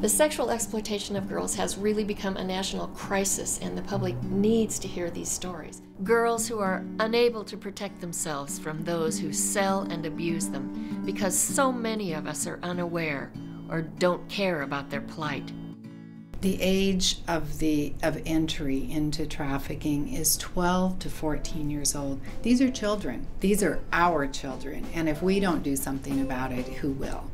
The sexual exploitation of girls has really become a national crisis, and the public needs to hear these stories. Girls who are unable to protect themselves from those who sell and abuse them because so many of us are unaware or don't care about their plight. The age of entry into trafficking is 12 to 14 years old. These are children. These are our children, and if we don't do something about it, who will?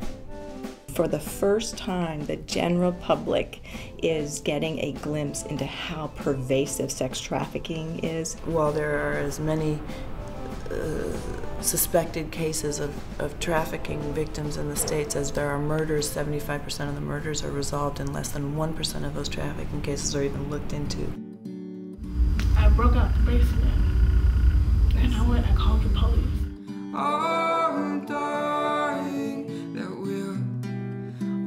For the first time, the general public is getting a glimpse into how pervasive sex trafficking is. While there are as many suspected cases of trafficking victims in the States as there are murders, 75% of the murders are resolved and less than 1% of those trafficking cases are even looked into. I broke out the bracelet and I called the police. I'm dying that we're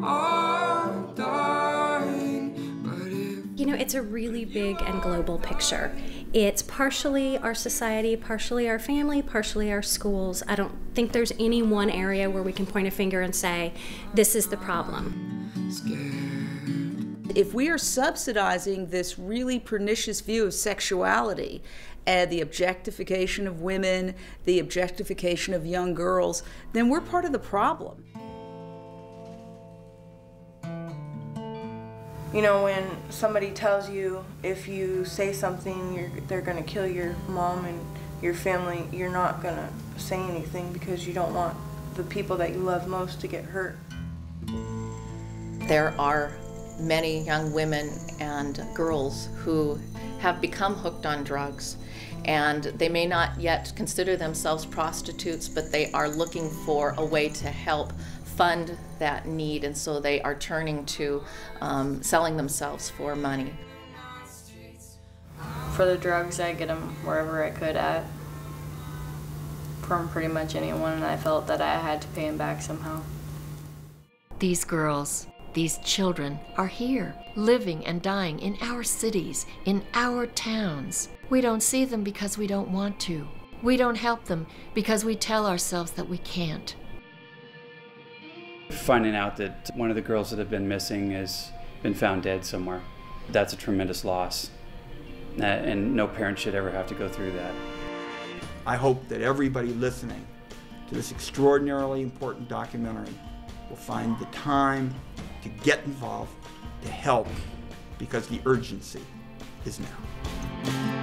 all dying, but if... You know, it's a really big and global picture. It's partially our society, partially our family, partially our schools. I don't think there's any one area where we can point a finger and say, this is the problem. If we are subsidizing this really pernicious view of sexuality and the objectification of women, the objectification of young girls, then we're part of the problem. You know, when somebody tells you if you say something, they're going to kill your mom and your family, you're not going to say anything because you don't want the people that you love most to get hurt. There are many young women and girls who have become hooked on drugs, and they may not yet consider themselves prostitutes, but they are looking for a way to help fund that need, and so they are turning to selling themselves for money. For the drugs, I get them wherever I could at, from pretty much anyone, and I felt that I had to pay them back somehow. These girls, these children are here, living and dying in our cities, in our towns. We don't see them because we don't want to. We don't help them because we tell ourselves that we can't. Finding out that one of the girls that have been missing has been found dead somewhere, that's a tremendous loss. And no parent should ever have to go through that. I hope that everybody listening to this extraordinarily important documentary will find the time to get involved, to help, because the urgency is now.